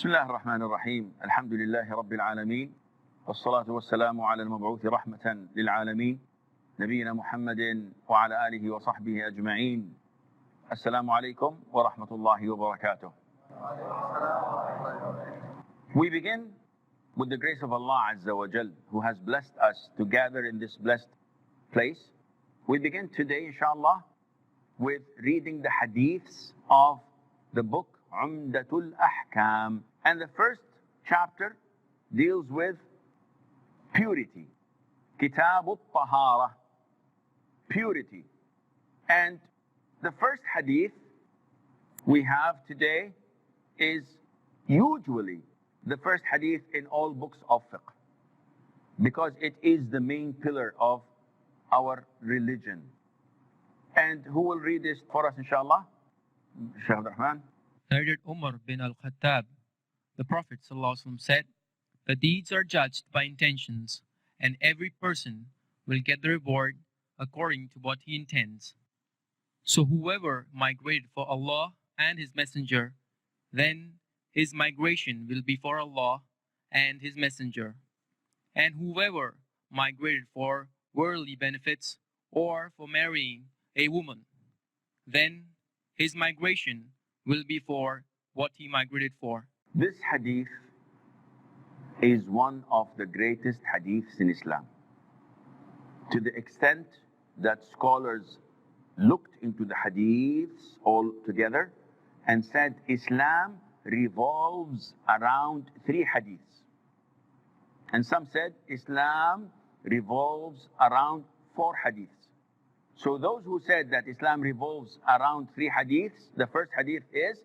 بسم الله الرحمن الرحيم الحمد لله رب العالمين والصلاة والسلام على المبعوث رحمة للعالمين نبينا محمد وعلى آله وصحبه أجمعين. السلام عليكم ورحمة الله وبركاته. We begin with the grace of Allah Azza wa Jal, who has blessed us to gather in this blessed place. We begin today, inshallah, with reading the hadiths of the book Umdatul Ahkaam. And the first chapter deals with purity. Kitab al-Tahara, purity. And the first hadith we have today is usually the first hadith in all books of fiqh, because it is the main pillar of our religion. And who will read this for us, inshallah? Shaykh Rahman. Narrated Umar bin Al-Khattab. The Prophet ﷺ said, "The deeds are judged by intentions, and every person will get the reward according to what he intends. So whoever migrated for Allah and His Messenger, then his migration will be for Allah and His Messenger. And whoever migrated for worldly benefits or for marrying a woman, then his migration will be for what he migrated for." This hadith is one of the greatest hadiths in Islam, to the extent that scholars looked into the hadiths all together and said Islam revolves around 3 hadiths. And some said Islam revolves around 4 hadiths. So those who said that Islam revolves around 3 hadiths, the first hadith is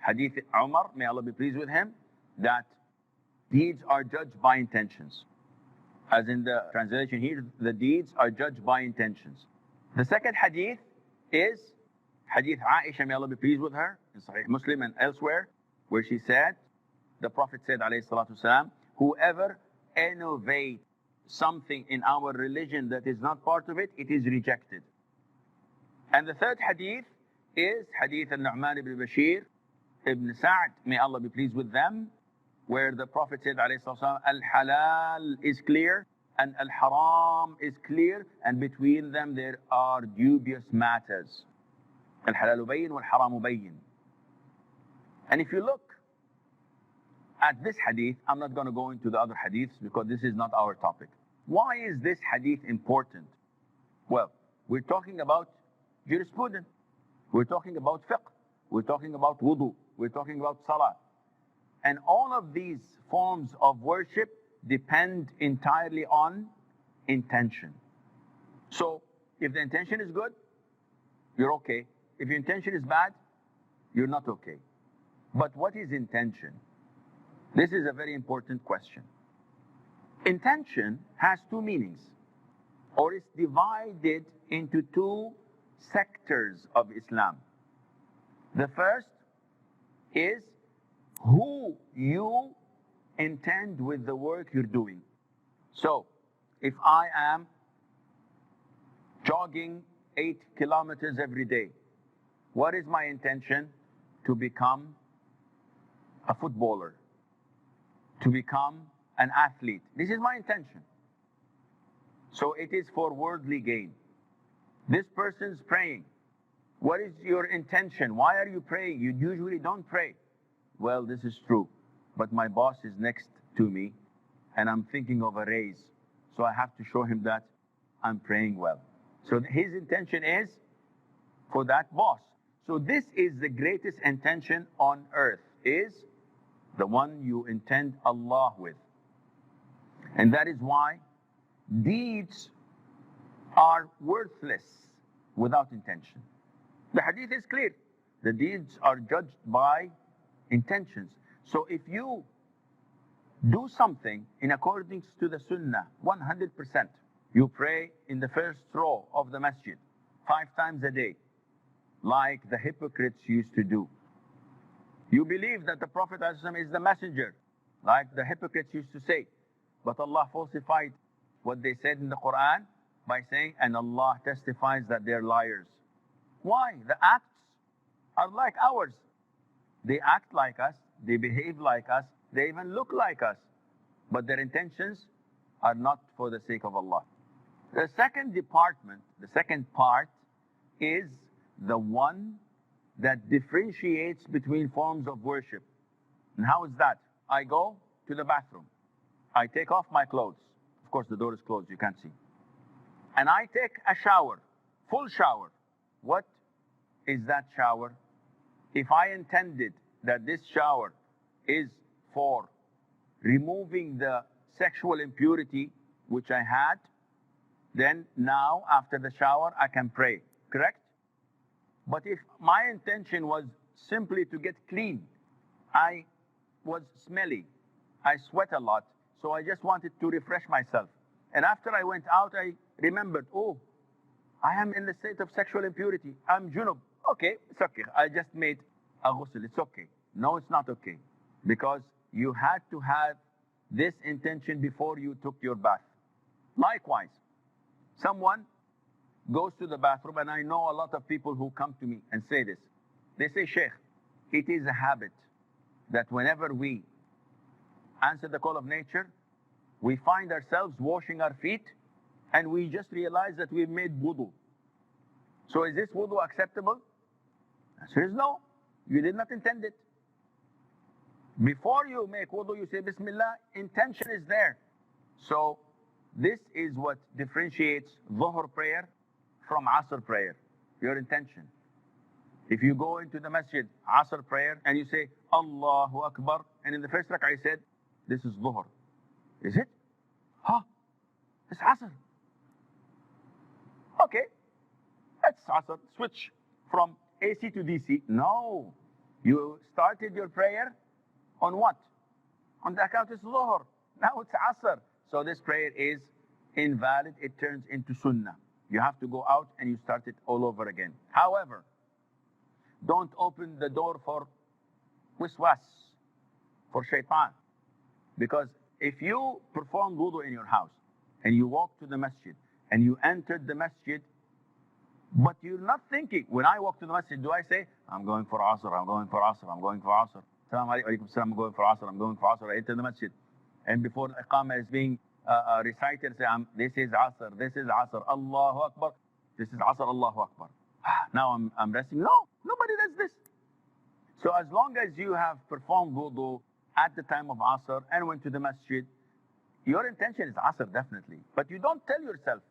Hadith Umar, may Allah be pleased with him, that deeds are judged by intentions. As in the translation here, the deeds are judged by intentions. The second hadith is Hadith Aisha, may Allah be pleased with her, in Saheeh Muslim and elsewhere, where she said, the Prophet said, alayhi salatu wasalam, whoever innovates something in our religion that is not part of it, it is rejected. And the third hadith is Hadith al-Nu'man ibn Bashir ibn Sa'd, may Allah be pleased with them, where the Prophet said, alayhi salatu wasalam, al-halal is clear and al-haram is clear, and between them there are dubious matters. Al-halalu bayyin wal-haramu bayyin. And if you look at this hadith, I'm not going to go into the other hadiths because this is not our topic. Why is this hadith important? Well, we're talking about jurisprudence, we're talking about fiqh, we're talking about wudu, we're talking about salah. And all of these forms of worship depend entirely on intention. So if the intention is good, you're okay. If your intention is bad, you're not okay. But what is intention? This is a very important question. Intention has 2 meanings, or it's divided into 2 sectors of Islam. The first is who you intend with the work you're doing. So, if I am jogging 8 kilometers every day, what is my intention? To become a footballer, to become an athlete. This is my intention. So it is for worldly gain. This person's praying. What is your intention? Why are you praying? You usually don't pray. Well, this is true, but my boss is next to me and I'm thinking of a raise, so I have to show him that I'm praying well. So his intention is for that boss. So this is the greatest intention on earth, is the one you intend Allah with. And that is why deeds are worthless without intention. The hadith is clear. The deeds are judged by intentions. So if you do something in accordance to the sunnah, 100%, you pray in the first row of the masjid 5 times a day, like the hypocrites used to do. You believe that the Prophet ﷺ is the messenger, like the hypocrites used to say. But Allah falsified what they said in the Quran by saying, and Allah testifies that they're liars. Why? The acts are like ours. They act like us, they behave like us, they even look like us, but their intentions are not for the sake of Allah. The second department, the second part, is the one that differentiates between forms of worship. And how is that? I go to the bathroom. I take off my clothes. Of course, the door is closed, you can't see. And I take a shower, full shower. What is that shower? If I intended that this shower is for removing the sexual impurity which I had, then now after the shower I can pray, correct? But if my intention was simply to get clean, I was smelly, I sweat a lot, so I just wanted to refresh myself. And after I went out, I remembered, oh, I am in the state of sexual impurity. I'm junub. Okay, it's okay. I just made a ghusl. It's okay. No, it's not okay. Because you had to have this intention before you took your bath. Likewise, someone goes to the bathroom, and I know a lot of people who come to me and say this. They say, Sheikh, it is a habit that whenever we answer the call of nature, we find ourselves washing our feet, and we just realize that we've made wudu. So is this wudu acceptable? The answer is no. You did not intend it. Before you make wudu, you say Bismillah, intention is there. So this is what differentiates Dhuhr prayer from Asr prayer, your intention. If you go into the masjid, Asr prayer, and you say Allahu Akbar, and in the first rak'ah you said, this is Dhuhr. Is it? Huh? It's Asr. Okay, that's Asr. Switch from AC to DC. No. You started your prayer on what? On the account it's Dhuhr. Now it's Asr. So this prayer is invalid. It turns into Sunnah. You have to go out and you start it all over again. However, don't open the door for wiswas, for shaitan. Because if you perform wudu in your house and you walk to the masjid and you entered the masjid, but you're not thinking, when I walk to the masjid, do I say, I'm going for Asr, I'm going for Asr, I'm going for Asr. Assalamu alaikum, I'm going for Asr, I'm going for Asr. I enter the masjid. And before Iqamah is being recited, say, this is Asr, this is Asr, Allahu Akbar, this is Asr, Allahu Akbar. Now I'm resting. No, nobody does this. So as long as you have performed wudu at the time of Asr and went to the masjid, your intention is Asr definitely. But you don't tell yourself.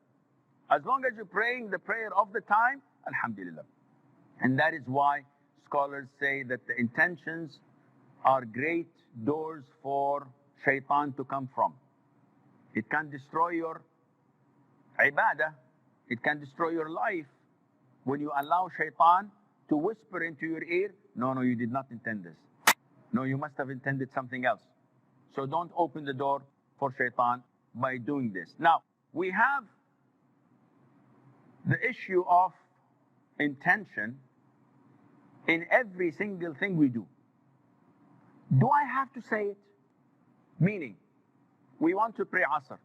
As long as you're praying the prayer of the time, Alhamdulillah. And that is why scholars say that the intentions are great doors for shaitan to come from. It can destroy your Ibaadah. It can destroy your life when you allow shaitan to whisper into your ear, no, you did not intend this. No, you must have intended something else. So don't open the door for shaitan by doing this. Now, we have the issue of intention in every single thing we do. Do I have to say it? Meaning, we want to pray Asr.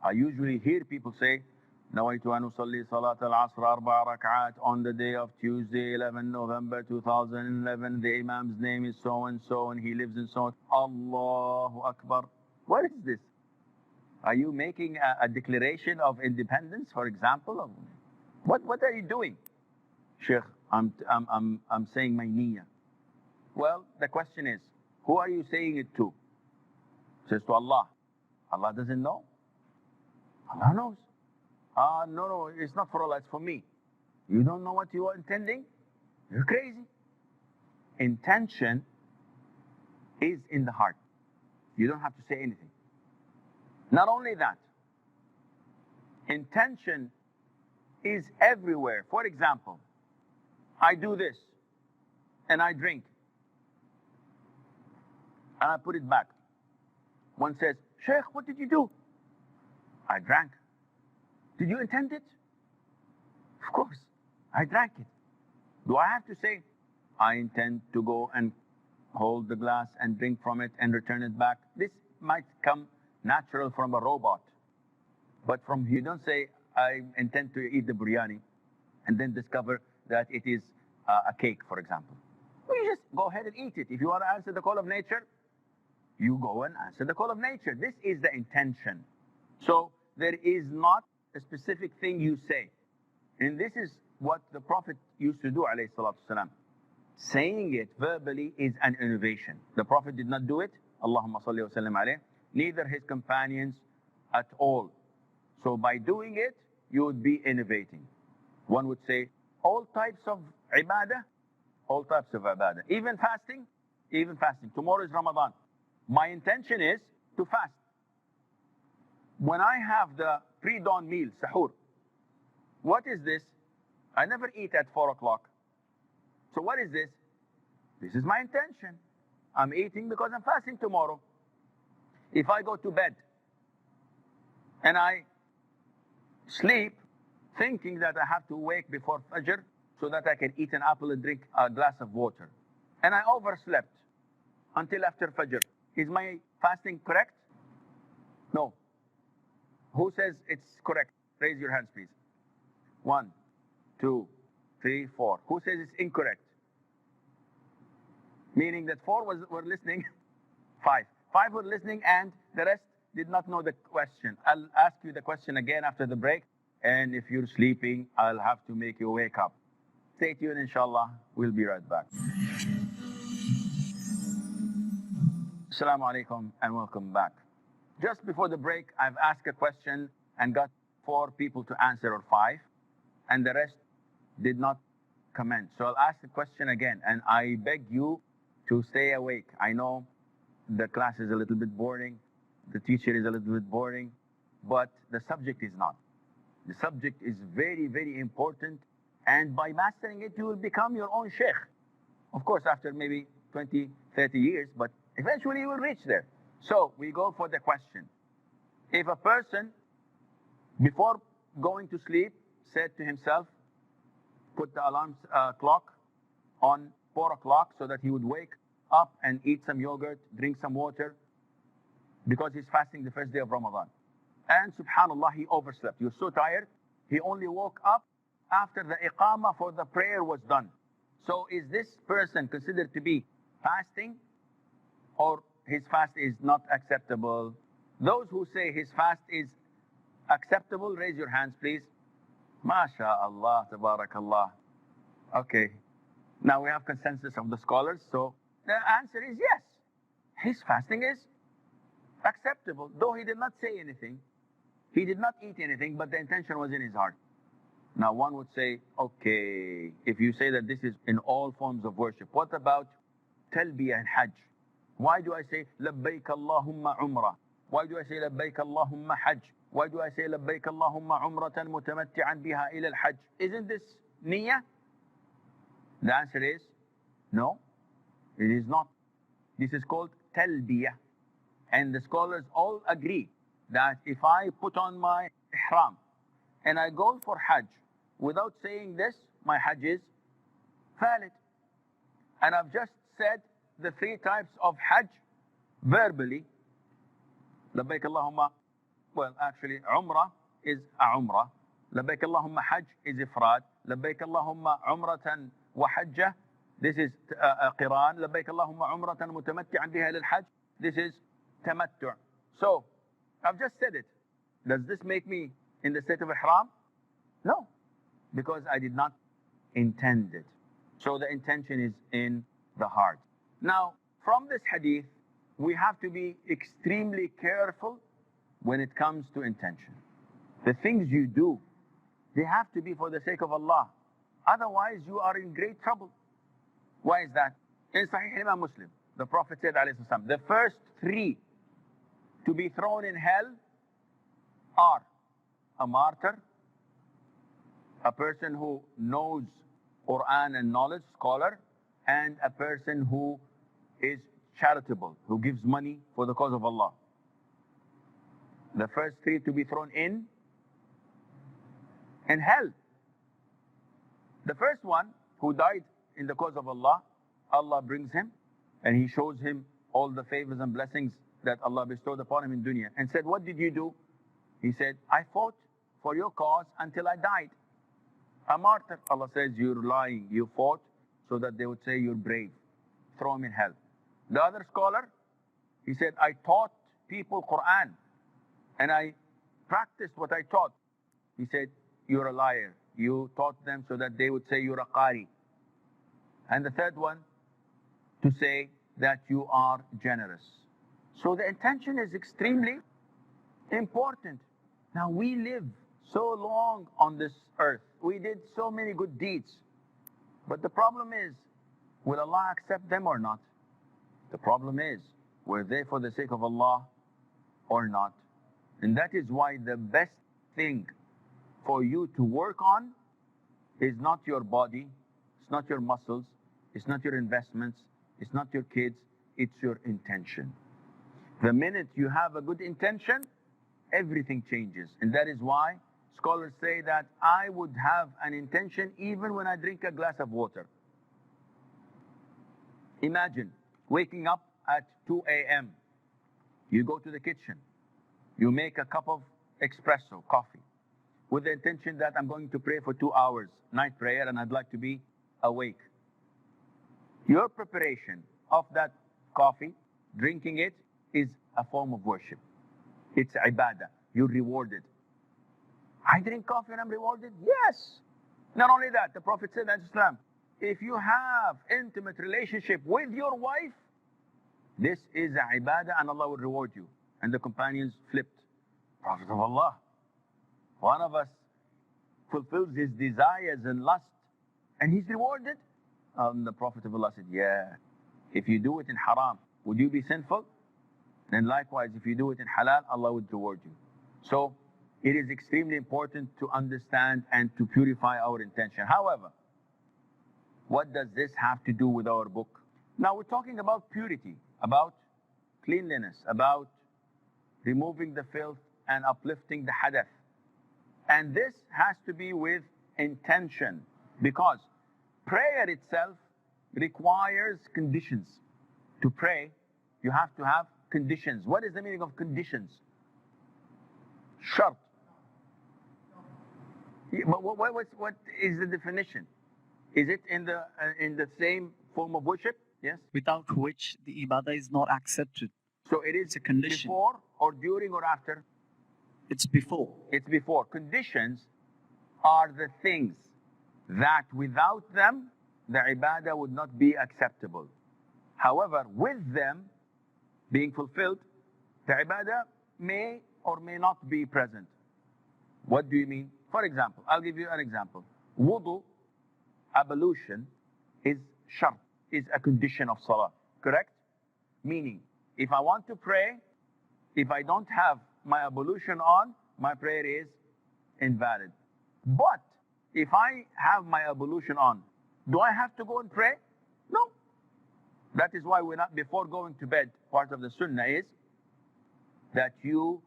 I usually hear people say, نويت أن أصلي صلاة العصر 4 ركعات on the day of Tuesday, 11 November 2011. The Imam's name is so and so, and he lives in so. Allahu Akbar. What is this? Are you making a declaration of independence, for example? What are you doing? Sheikh, I'm saying my niyyah. Well, the question is, who are you saying it to? It says to Allah. Allah doesn't know. Allah knows. No, it's not for Allah, it's for me. You don't know what you are intending? You're crazy. Intention is in the heart. You don't have to say anything. Not only that, intention is everywhere. For example, I do this, and I drink, and I put it back. One says, Sheikh, what did you do? I drank. Did you intend it? Of course, I drank it. Do I have to say, I intend to go and hold the glass and drink from it and return it back? This might come natural from a robot. But from you don't say, I intend to eat the biryani and then discover that it is a cake, for example. You just go ahead and eat it. If you want to answer the call of nature, you go and answer the call of nature. This is the intention. So there is not a specific thing you say. And this is what the Prophet used to do, alayhi salatu wasalam. Saying it verbally is an innovation. The Prophet did not do it, Allahumma salli wa sallam alayhi, neither his companions at all. So by doing it, you would be innovating. One would say, all types of Ibaadah, all types of Ibaadah. Even fasting. Tomorrow is Ramadan. My intention is to fast. When I have the pre-dawn meal, sahur, what is this? I never eat at 4 o'clock. So what is this? This is my intention. I'm eating because I'm fasting tomorrow. If I go to bed and I sleep thinking that I have to wake before Fajr so that I can eat an apple and drink a glass of water, and I overslept until after Fajr, is my fasting correct? No. Who says it's correct? Raise your hands, please. 1, 2, 3, 4. Who says it's incorrect? Meaning that 4 were listening, 5. 5 were listening and the rest did not know the question. I'll ask you the question again after the break, and if you're sleeping, I'll have to make you wake up. Stay tuned, inshallah. We'll be right back. Assalamu alaikum and welcome back. Just before the break, I've asked a question and got 4 people to answer, or 5, and the rest did not comment. So I'll ask the question again, and I beg you to stay awake. I know the class is a little bit boring, the teacher is a little bit boring, but the subject is not. The subject is very, very important, and by mastering it, you will become your own sheikh. Of course, after maybe 20, 30 years, but eventually you will reach there. So we go for the question. If a person, before going to sleep, said to himself, put the alarm clock on 4 o'clock so that he would wake up and eat some yogurt, drink some water, because he's fasting the first day of Ramadan. And subhanallah, he overslept. He was so tired, he only woke up after the iqamah for the prayer was done. So is this person considered to be fasting, or his fast is not acceptable? Those who say his fast is acceptable, raise your hands, please. MashaAllah, tabarakallah. Okay. Now we have consensus of the scholars. So the answer is yes. His fasting is acceptable. Though he did not say anything. He did not eat anything, but the intention was in his heart. Now one would say, okay, if you say that this is in all forms of worship, what about talbiyah and hajj? Why do I say labbaik Allahumma umrah? Why do I say labbaik Allahumma hajj? Why do I say labbaik Allahumma umratan mutamatti'an biha ila al-hajj? Isn't this niyyah? The answer is no, it is not. This is called talbiyah. And the scholars all agree that if I put on my ihram and I go for hajj without saying this, my hajj is valid. And I've just said the 3 types of hajj verbally. Labbaik Allahumma, well, actually, umrah is a umrah. Labbaik Allahumma hajj is ifrad. Labbaik Allahumma umratan wa hajjah, this is qiran. Labbaik Allahumma umratan mutamatti'an biha lil hajj, this is tamattu'. So, I've just said it. Does this make me in the state of ihram? No, because I did not intend it. So the intention is in the heart. Now, from this hadith, we have to be extremely careful when it comes to intention. The things you do, they have to be for the sake of Allah. Otherwise, you are in great trouble. Why is that? In Sahih Imam Muslim, the Prophet said, alayhi salam, the first 3 to be thrown in hell are a martyr, a person who knows Quran and knowledge, scholar, and a person who is charitable, who gives money for the cause of Allah. The first 3 to be thrown in hell. The first one who died in the cause of Allah, Allah brings him and He shows him all the favors and blessings that Allah bestowed upon him in dunya, and said, what did you do? He said, I fought for your cause until I died. A martyr, Allah says, you're lying, you fought so that they would say you're brave. throw him in hell. The other scholar, he said, I taught people Quran and I practiced what I taught. He said, you're a liar. You taught them so that they would say you're a qari. And the third one, to say that you are generous. So the intention is extremely important. Now we live so long on this earth. We did so many good deeds. But the problem is, will Allah accept them or not? The problem is, were they for the sake of Allah or not? And that is why the best thing for you to work on is not your body, it's not your muscles, it's not your investments, it's not your kids, it's your intention. The minute you have a good intention, everything changes. And that is why scholars say that I would have an intention even when I drink a glass of water. Imagine waking up at 2 a.m. You go to the kitchen. You make a cup of espresso, coffee, with the intention that I'm going to pray for 2 hours, night prayer, and I'd like to be awake. Your preparation of that coffee, drinking it, is a form of worship. It's Ibaadah. You're rewarded. I drink coffee and I'm rewarded? Yes. Not only that, the Prophet said, Islam, if you have intimate relationship with your wife, this is a Ibaadah and Allah will reward you. And the companions flipped. Prophet of Allah, one of us fulfills his desires and lust and he's rewarded? The Prophet of Allah said, yeah. If you do it in haram, would you be sinful? Then likewise, if you do it in halal, Allah would reward you. So it is extremely important to understand and to purify our intention. However, what does this have to do with our book? Now we're talking about purity, about cleanliness, about removing the filth and uplifting the hadath. And this has to be with intention, because prayer itself requires conditions. To pray, you have to have conditions. What is the meaning of conditions? Shart. But what is the definition? Is it in the same form of worship? Yes. Without which the Ibaadah is not accepted. So it is a condition. Before or during or after? It's before. It's before. Conditions are the things that without them, the Ibaadah would not be acceptable. However, with them being fulfilled, the Ibaadah may or may not be present. What do you mean? For example, I'll give you an example. Wudu, ablution, is shart, is a condition of salah, correct? Meaning, if I want to pray, if I don't have my ablution on, my prayer is invalid. But if I have my ablution on, do I have to go and pray? No. That is why we're not, before going to bed, part of the sunnah is that you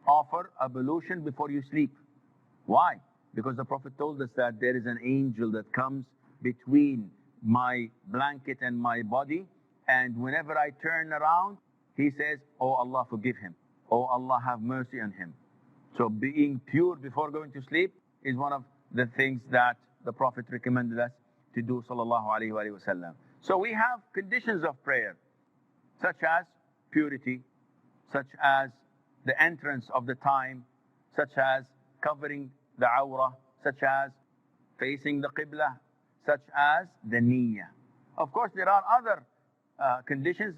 offer ablution before you sleep. Why? Because the Prophet told us that there is an angel that comes between my blanket and my body, and whenever I turn around, he says, oh Allah, forgive him. Oh Allah, have mercy on him. So being pure before going to sleep is one of the things that the Prophet recommended us to do, sallallahu alaihi wasallam. So we have conditions of prayer, such as purity, such as the entrance of the time, such as covering the awrah, such as facing the qibla, such as the niyyah. Of course, there are other conditions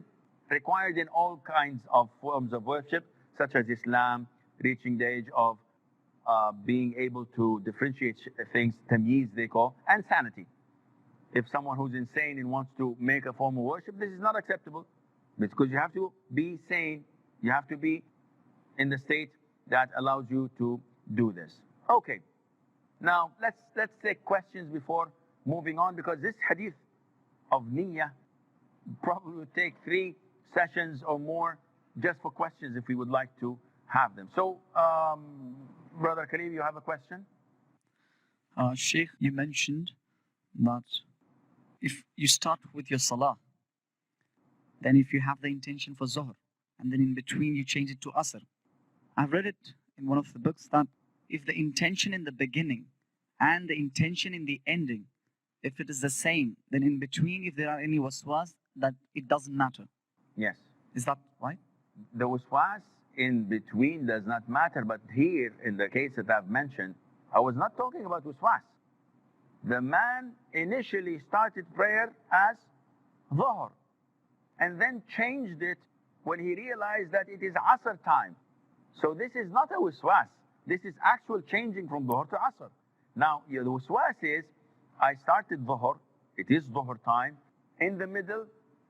required in all kinds of forms of worship, such as Islam, reaching the age of being able to differentiate things, tamyiz they call, and sanity. If someone who's insane and wants to make a form of worship, this is not acceptable, because you have to be sane, you have to be in the state that allows you to do this. Okay, now let's take questions before moving on, because this hadith of niyyah probably would take 3 sessions or more just for questions if we would like to have them. So, Brother Kareem, you have a question? Sheikh, you mentioned that if you start with your salah, then if you have the intention for Zuhr, and then in between you change it to Asr. I've read it in one of the books that if the intention in the beginning and the intention in the ending if it is the same, then in between, if there are any waswas, that it doesn't matter. Yes. Is that right? The waswas in between does not matter, but here, in the case that I've mentioned, I was not talking about waswas. The man initially started prayer as dhuhr, and then changed it when he realized that it is asr time. So this is not a waswas. This is actual changing from dhuhr to asr. Now, the waswas is, I started dhuhr, it is dhuhr time. In the middle,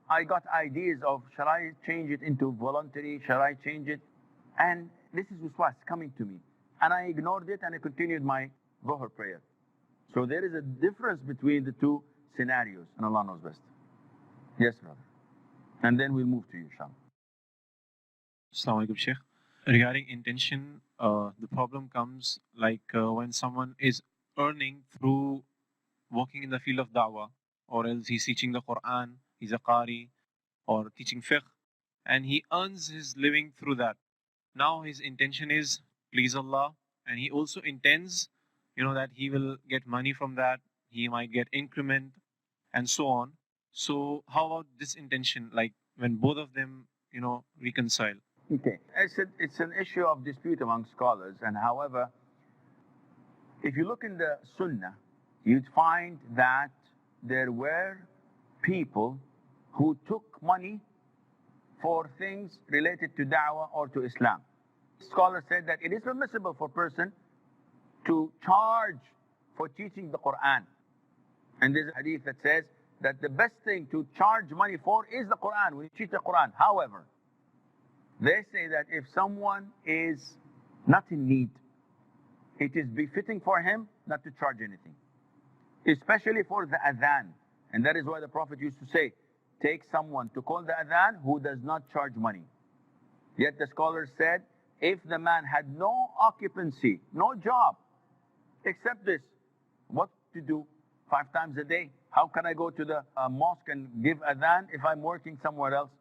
I got ideas of, shall I change it into voluntary, shall I change it? And this is waswas coming to me. And I ignored it and I continued my dhuhr prayer. So there is a difference between the two scenarios, and Allah knows best. Yes, brother. And then we'll move to you, inshallah. Assalamu alaikum, Sheikh. Regarding intention, the problem comes like when someone is earning through working in the field of da'wah, or else he's teaching the Quran, he's a qari, or teaching fiqh, and he earns his living through that. Now his intention is please Allah, and he also intends, that he will get money from that, he might get increment, and so on. So how about this intention, like when both of them, reconcile? Okay, it's an issue of dispute among scholars, and however, if you look in the Sunnah, you'd find that there were people who took money for things related to da'wah or to Islam. Scholars said that it is permissible for a person to charge for teaching the Quran. And there's a hadith that says that the best thing to charge money for is the Quran, when you teach the Quran. However, they say that if someone is not in need, it is befitting for him not to charge anything, especially for the adhan. And that is why the Prophet used to say, take someone to call the adhan who does not charge money. Yet the scholars said, if the man had no occupancy, no job, except this, what to do 5 times a day? How can I go to the mosque and give adhan if I'm working somewhere else?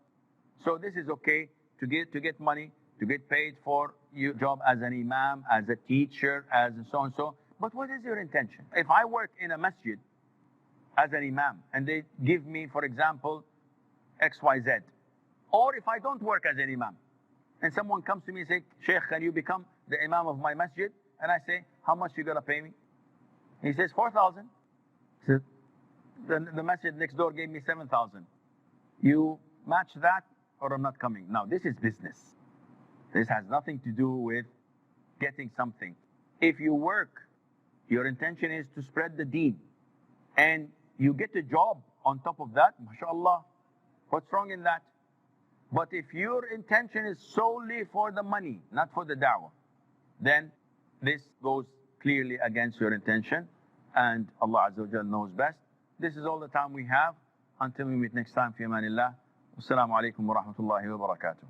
So this is okay to get money, to get paid for your job as an imam, as a teacher, as so and so. But what is your intention? If I work in a masjid as an imam and they give me, for example, XYZ, or if I don't work as an imam and someone comes to me and says, Sheikh, can you become the imam of my masjid? And I say, how much you gonna pay me? He says, 4,000. So the masjid next door gave me 7,000. You match that or I'm not coming. Now this is business. This has nothing to do with getting something. If you work, your intention is to spread the deen, and you get a job on top of that, mashallah, what's wrong in that? But if your intention is solely for the money, not for the da'wah, then this goes clearly against your intention, and Allah Azza wa Jalla knows best. This is all the time we have. Until we meet next time, fi amanillah. Wassalamu alaikum wa rahmatullahi wa barakatuh.